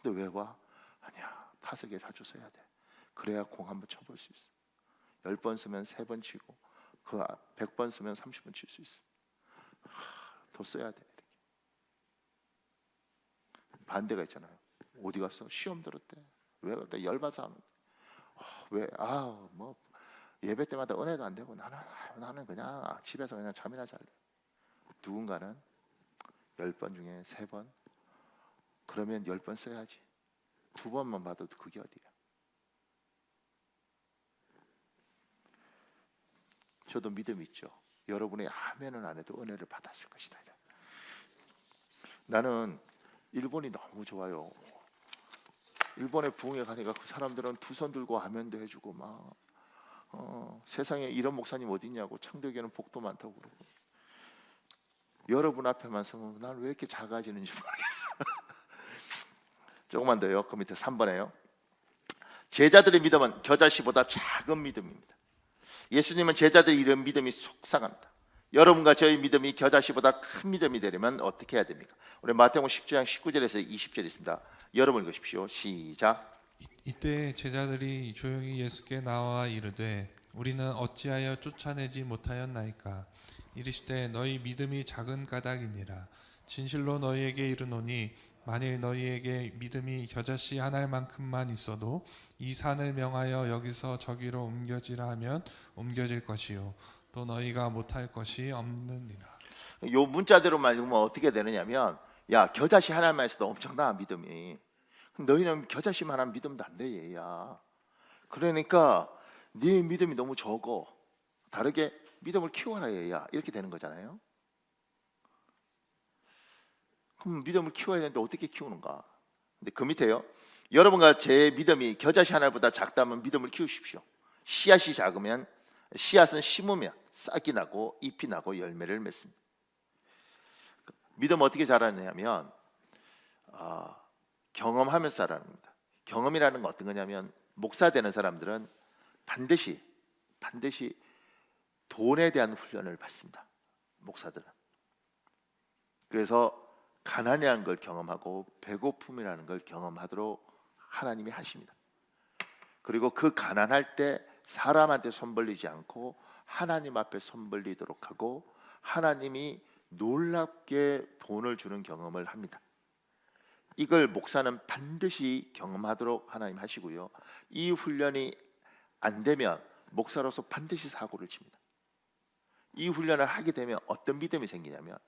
[SPEAKER 1] 근데 왜 와? 아니야, 타석에 자주 서야 돼. 그래야 공 한번 쳐볼 수 있어. 10번 쓰면 3번 치고 그 100번 쓰면 30번 칠 수 있어. 더 써야 돼. 이렇게. 반대가 있잖아요. 어디 갔어? 시험 들었대. 왜 그때 열받아서 하는 거야. 왜? 뭐 예배 때마다 은혜도 안 되고 나는 그냥 집에서 그냥 잠이나 잘래. 누군가는 10번 중에 3번, 그러면 10번 써야지. 2번만 받아도 그게 어디야. 저도 믿음 있죠. 여러분의 아멘은 안 해도 은혜를 받았을 것이다. 나는 일본이 너무 좋아요. 일본에 부흥회 가니까 그 사람들은 두 손 들고 아멘도 해주고 막 세상에 이런 목사님 어디 있냐고, 창덕에는 복도 많다고 그러고. 여러분 앞에만 서면 난 왜 이렇게 작아지는지 모르겠어. 조금만 더요. 그 밑에 3번에요. 제자들의 믿음은 겨자씨보다 작은 믿음입니다. 예수님은 제자들의 이런 믿음이 속상합니다. 여러분과 저의 믿음이 겨자씨보다 큰 믿음이 되려면 어떻게 해야 됩니까? 우리 마태복음 10장 19절에서 20절 있습니다. 여러분 읽으십시오. 시작.
[SPEAKER 2] 이때 제자들이 조용히 예수께 나와 이르되 우리는 어찌하여 쫓아내지 못하였나이까. 이르시되 너희 믿음이 작은 까닭이니라. 진실로 너희에게 이르노니 만일 너희에게 믿음이 겨자씨 한 알만큼만 있어도 이 산을 명하여 여기서 저기로 옮겨지라 하면 옮겨질 것이요 또 너희가 못할 것이 없느니라.
[SPEAKER 1] 요 문자대로만 읽으면 어떻게 되느냐면, 야, 겨자씨 하나만 있어도 엄청나 믿음이. 너희는 겨자씨만한 믿음도 안 돼, 얘야. 그러니까 네 믿음이 너무 적어. 다르게 믿음을 키워라, 얘야. 이렇게 되는 거잖아요. 그럼 믿음을 키워야 되는데 어떻게 키우는가? 근데 그 밑에요. 여러분과 제 믿음이 겨자씨 하나보다 작다면 믿음을 키우십시오. 씨앗이 작으면, 씨앗은 심으면 싹이 나고 잎이 나고 열매를 맺습니다. 믿음 어떻게 자라느냐면 경험하면서 자랍니다. 경험이라는 건 어떤 거냐면, 목사 되는 사람들은 반드시 돈에 대한 훈련을 받습니다. 목사들은. 그래서 가난이라는 걸 경험하고 배고픔이라는 걸 경험하도록 하나님이 하십니다. 그리고 그 가난할 때 사람한테 손 벌리지 않고 하나님 앞에 손 벌리도록 하고, 하나님이 놀랍게 돈을 주는 경험을 합니다. 이걸 목사는 반드시 경험하도록 하나님 하시고요. 이 훈련이 안 되면 목사로서 반드시 사고를 칩니다. 이 훈련을 하게 되면 어떤 믿음이 생기냐면,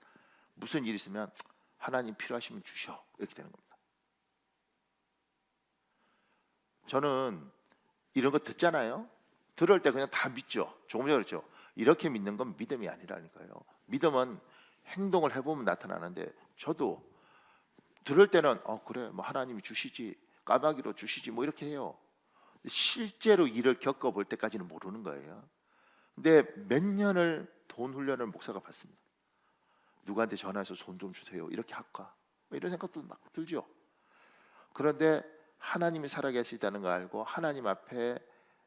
[SPEAKER 1] 무슨 일이 있으면 하나님 필요하시면 주셔, 이렇게 되는 겁니다. 저는 이런 거 듣잖아요. 들을 때 그냥 다 믿죠. 조금 전에 그랬죠. 이렇게 믿는 건 믿음이 아니라니까요. 믿음은 행동을 해보면 나타나는데, 저도 들을 때는 그래, 뭐 하나님이 주시지, 까마귀로 주시지, 뭐 이렇게 해요. 실제로 일을 겪어볼 때까지는 모르는 거예요. 근데 몇 년을 돈 훈련을 목사가 받습니다. 누구한테 전화해서 돈 좀 주세요, 이렇게 할까, 뭐 이런 생각도 막 들죠. 그런데 하나님이 살아계시다는 걸 알고 하나님 앞에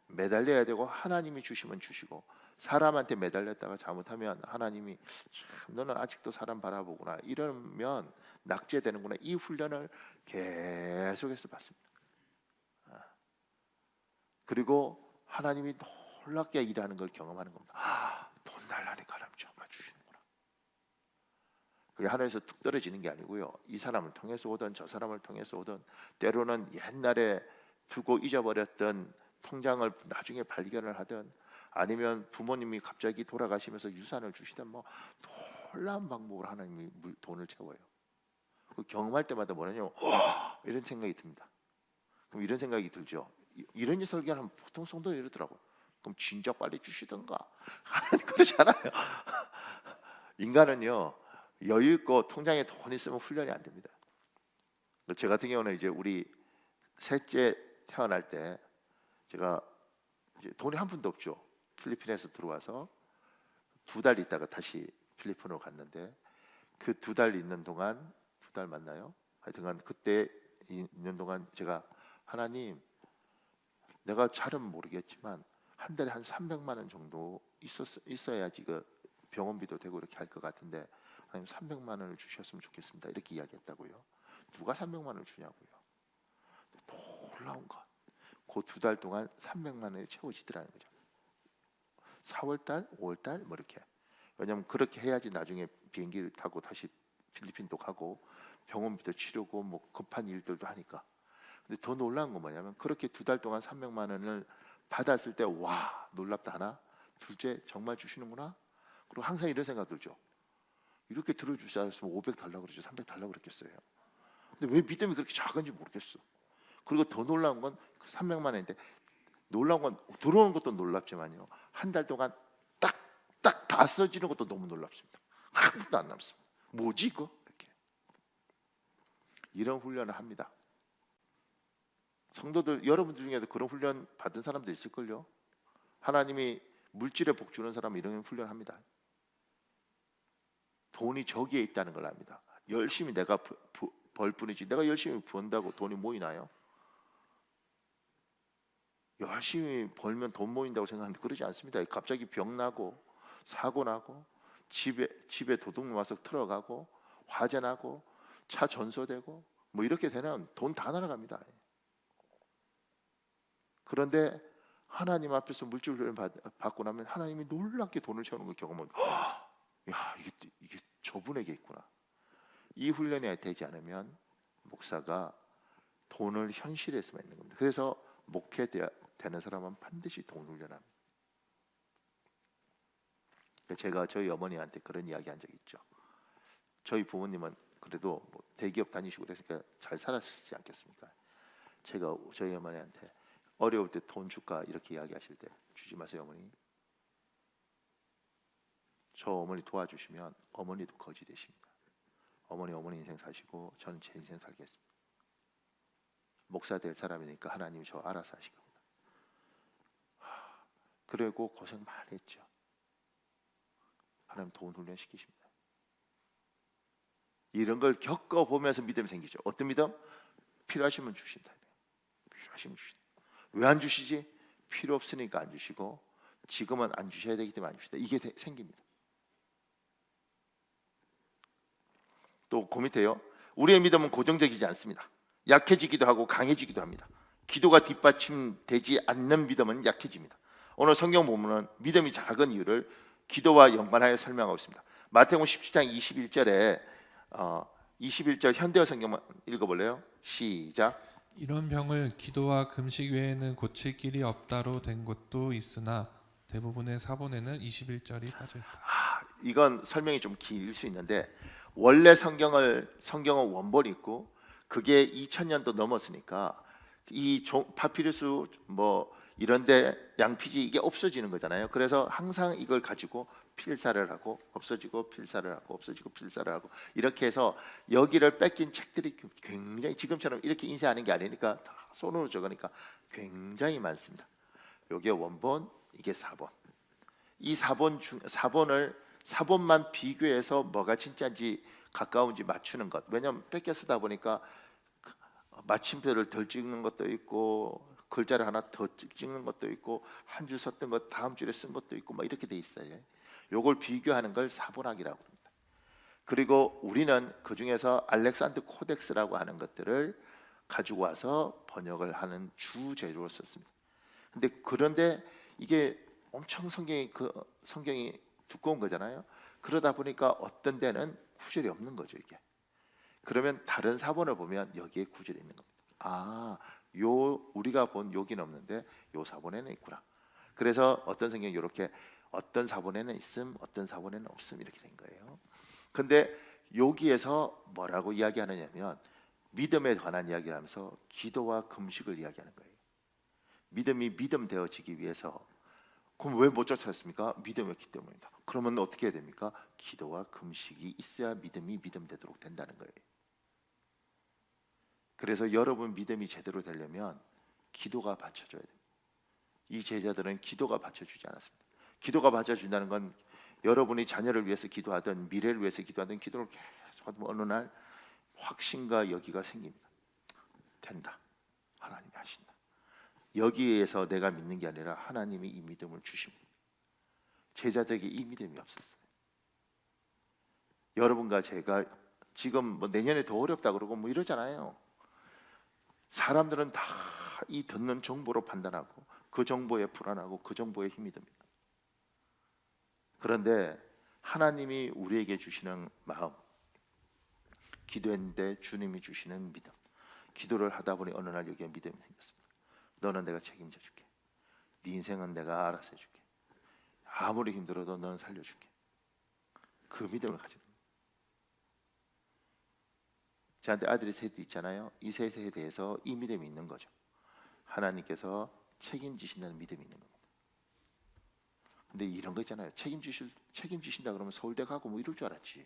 [SPEAKER 1] 매달려야 되고, 하나님이 주시면 주시고, 사람한테 매달렸다가 잘못하면 하나님이 참 너는 아직도 사람 바라보구나, 이러면 낙제되는구나. 이 훈련을 계속해서 받습니다. 그리고 하나님이 놀랍게 일하는 걸 경험하는 겁니다. 돈 달라니까 하나님 정말 주시는구나. 그게 하늘에서 툭 떨어지는 게 아니고요. 이 사람을 통해서 오든 저 사람을 통해서 오든, 때로는 옛날에 두고 잊어버렸던 통장을 나중에 발견을 하든, 아니면 부모님이 갑자기 돌아가시면서 유산을 주시든, 뭐 놀라운 방법으로 하나님이 돈을 채워요. 그 경험할 때마다 뭐냐면 이런 생각이 듭니다. 그럼 이런 생각이 들죠. 이런 설교를 하면 보통 성도는 이러더라고요. 그럼 진짜 빨리 주시던가. 하나님 그러지 않아요. 인간은요, 여유 있고 통장에 돈 있으면 훈련이 안 됩니다. 제 같은 경우는 이제 우리 셋째 태어날 때 제가 이제 돈이 한 푼도 없죠. 필리핀에서 들어와서 2달 있다가 다시 필리핀으로 갔는데, 그 2달 있는 동안, 2달 맞나요? 하여튼간 그때 있는 동안 제가, 하나님, 내가 잘은 모르겠지만 한 달에 한 300만 원 정도 있어야지 그 병원비도 되고 이렇게 할 것 같은데, 하나님 300만 원을 주셨으면 좋겠습니다, 이렇게 이야기했다고요. 누가 300만 원을 주냐고요. 놀라운 것, 그 2달 동안 300만 원이 채워지더라는 거죠. 4월달, 5월달 뭐 이렇게. 왜냐하면 그렇게 해야지 나중에 비행기를 타고 다시 필리핀도 가고 병원비도 치르고 뭐 급한 일들도 하니까. 근데 더 놀라운 건 뭐냐면, 그렇게 2달 동안 300만 원을 받았을 때, 와, 놀랍다 하나, 둘째, 정말 주시는구나. 그리고 항상 이런 생각 들죠. 이렇게 들어주지 않았으면 500 달라고 그러죠, 300 달라고 그랬겠어요. 근데 왜 믿음이 그렇게 작은지 모르겠어. 그리고 더 놀라운 건 그 300만 원인데, 놀라운 건 들어오는 것도 놀랍지만요, 한 달 동안 딱 다 써지는 것도 너무 놀랍습니다. 한 푼도 안 남습니다. 뭐지 이거? 이렇게. 이런 훈련을 합니다. 성도들, 여러분들 중에도 그런 훈련 받은 사람도 있을걸요. 하나님이 물질에 복 주는 사람은 이런 훈련합니다. 돈이 저기에 있다는 걸 압니다. 열심히 내가 벌 뿐이지, 내가 열심히 번다고 돈이 모이나요? 열심히 벌면 돈 모인다고 생각하는데 그러지 않습니다. 갑자기 병 나고 사고 나고 집에 도둑놈아서 들어가고 화재 나고 차 전소되고 뭐 이렇게 되면 돈 다 날아갑니다. 그런데 하나님 앞에서 물질을 받고 나면 하나님이 놀랍게 돈을 채우는 걸 경험하면 야, 이게 저분에게 있구나. 이 훈련이 되지 않으면 목사가 돈을 현실에서만 있는 겁니다. 그래서 목회 되는 사람은 반드시 돈 훈련합니다. 제가 저희 어머니한테 그런 이야기 한 적이 있죠. 저희 부모님은 그래도 뭐 대기업 다니시고 그랬으니까 잘 살았지 않겠습니까? 제가 저희 어머니한테 어려울 때 돈 줄까 이렇게 이야기하실 때 주지 마세요 어머니. 저 어머니 도와주시면 어머니도 거지 되십니다. 어머니 인생 사시고 저는 제 인생 살겠습니다. 목사 될 사람이니까 하나님이 저 알아서 하실 겁니다. 그리고 고생 많이 했죠. 하나님 돈 훈련 시키십니다. 이런 걸 겪어보면서 믿음이 생기죠. 어떤 믿음? 필요하시면 주신다. 필요하시면 주신다. 왜 안 주시지? 필요 없으니까 안 주시고 지금은 안 주셔야 되기 때문에 안 주신다. 이게 생깁니다. 또 그 밑에요. 우리의 믿음은 고정적이지 않습니다. 약해지기도 하고 강해지기도 합니다. 기도가 뒷받침되지 않는 믿음은 약해집니다. 오늘 성경 본문은 믿음이 작은 이유를 기도와 연관하여 설명하고 있습니다. 마태복음 17장 21절에 21절 현대어 성경만 읽어볼래요? 시작.
[SPEAKER 2] 이런 병을 기도와 금식 외에는 고칠 길이 없다로 된 것도 있으나 대부분의 사본에는 21절이 빠져 있다.
[SPEAKER 1] 이건 설명이 좀 길 수 있는데 원래 성경은 원본이 있고 그게 2000년도 넘었으니까 이 파피루스 뭐 이런데 양피지 이게 없어지는 거잖아요. 그래서 항상 이걸 가지고 필사를 하고 없어지고 필사를 하고 없어지고 필사를 하고 이렇게 해서 여기를 뺏긴 책들이 굉장히 지금처럼 이렇게 인쇄하는 게 아니니까 다 손으로 적으니까 굉장히 많습니다. 이게 원본, 이게 사본. 이 사본만 비교해서 뭐가 진짜인지 가까운지 맞추는 것. 왜냐하면 뺏겨 쓰다 보니까 마침표를 덜 찍는 것도 있고 글자를 하나 더 찍는 것도 있고 한 줄 썼던 것 다음 줄에 쓴 것도 있고 막 이렇게 돼 있어요. 요걸 비교하는 걸 사본학이라고 합니다. 그리고 우리는 그 중에서 알렉산드 코덱스라고 하는 것들을 가지고 와서 번역을 하는 주 재료로 썼습니다. 그런데 이게 엄청 성경이 두꺼운 거잖아요. 그러다 보니까 어떤 데는 구절이 없는 거죠, 이게. 그러면 다른 사본을 보면 여기에 구절이 있는 겁니다. 우리가 본 여기는 없는데 요 사본에는 있구나. 그래서 어떤 성경이 이렇게 어떤 사본에는 있음, 어떤 사본에는 없음 이렇게 된 거예요. 근데 여기에서 뭐라고 이야기하느냐면 믿음에 관한 이야기를 하면서 기도와 금식을 이야기하는 거예요. 믿음이 믿음 되어지기 위해서 그럼 왜 못 쫓았습니까? 믿음이 없기 때문입니다. 그러면 어떻게 해야 됩니까? 기도와 금식이 있어야 믿음이 믿음 되도록 된다는 거예요. 그래서 여러분 믿음이 제대로 되려면 기도가 받쳐줘야 됩니다. 이 제자들은 기도가 받쳐주지 않았습니다. 기도가 받쳐준다는 건 여러분이 자녀를 위해서 기도하든 미래를 위해서 기도하든 기도를 계속하면 어느 날 확신과 여기가 생깁니다. 된다. 하나님이 하신다. 여기에서 내가 믿는 게 아니라 하나님이 이 믿음을 주십니다. 제자들에게 이 믿음이 없었어요. 여러분과 제가 지금 뭐 내년에 더 어렵다 그러고 뭐 이러잖아요. 사람들은 다 이 듣는 정보로 판단하고 그 정보에 불안하고 그 정보에 힘이 듭니다. 그런데 하나님이 우리에게 주시는 마음, 기도했는데 주님이 주시는 믿음, 기도를 하다 보니 어느 날 여기에 믿음이 생겼습니다. 너는 내가 책임져 줄게. 네 인생은 내가 알아서 해줄게. 아무리 힘들어도 너는 살려줄게. 그 믿음을 가지는 거예요. 저한테 아들이 셋 있잖아요. 이 셋에 대해서 이 믿음이 있는 거죠. 하나님께서 책임지신다는 믿음이 있는 겁니다. 근데 이런 거 있잖아요. 책임지신다 그러면 서울대 가고 뭐 이럴 줄 알았지.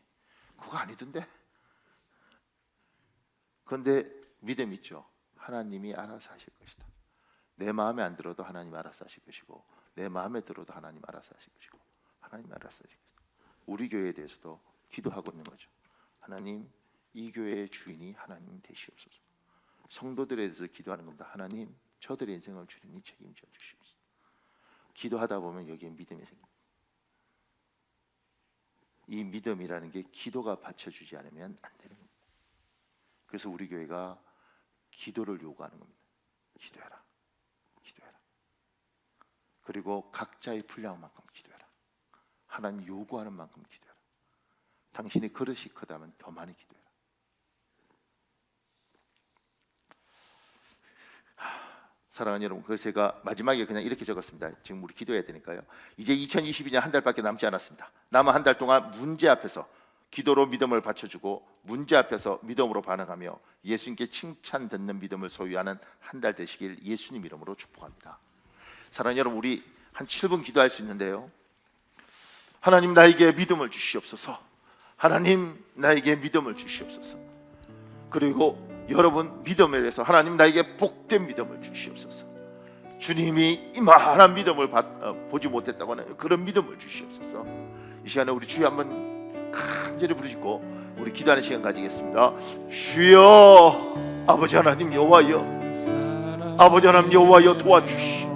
[SPEAKER 1] 그거 아니던데. 그런데 믿음 있죠. 하나님이 알아서 하실 것이다. 내 마음에 안 들어도 하나님 알아서 하실 것이고 내 마음에 들어도 하나님 알아서 하실 것이고 하나님 알아서 하실 것이다. 우리 교회에 대해서도 기도하고 있는 거죠. 하나님, 이 교회의 주인이 하나님 되시옵소서. 성도들에 대해서 기도하는 겁니다. 하나님, 저들의 인생을 주님이 책임져 주시옵소서. 기도하다 보면 여기에 믿음이 생깁니다. 이 믿음이라는 게 기도가 받쳐주지 않으면 안 되는 겁니다. 그래서 우리 교회가 기도를 요구하는 겁니다. 기도해라, 기도해라. 그리고 각자의 분량만큼 기도해라. 하나님 요구하는 만큼 기도해라. 당신의 그릇이 크다면 더 많이 기도해라. 사랑하는 여러분, 그래서 제가 마지막에 그냥 이렇게 적었습니다. 지금 우리 기도해야 되니까요. 이제 2022년 한 달밖에 남지 않았습니다. 남은 한 달 동안 문제 앞에서 기도로 믿음을 받쳐주고 문제 앞에서 믿음으로 반응하며 예수님께 칭찬 듣는 믿음을 소유하는 한 달 되시길 예수님 이름으로 축복합니다. 사랑하는 여러분, 우리 한 7분 기도할 수 있는데요. 하나님, 나에게 믿음을 주시옵소서. 하나님, 나에게 믿음을 주시옵소서. 그리고 여러분 믿음에 대해서 하나님, 나에게 복된 믿음을 주시옵소서. 주님이 이만한 믿음을 보지 못했다고 하는 그런 믿음을 주시옵소서. 이 시간에 우리 주여 한번 간절히 부르짖고 우리 기도하는 시간 가지겠습니다. 주여, 아버지 하나님 여호와여, 아버지 하나님 여호와여 도와주시오.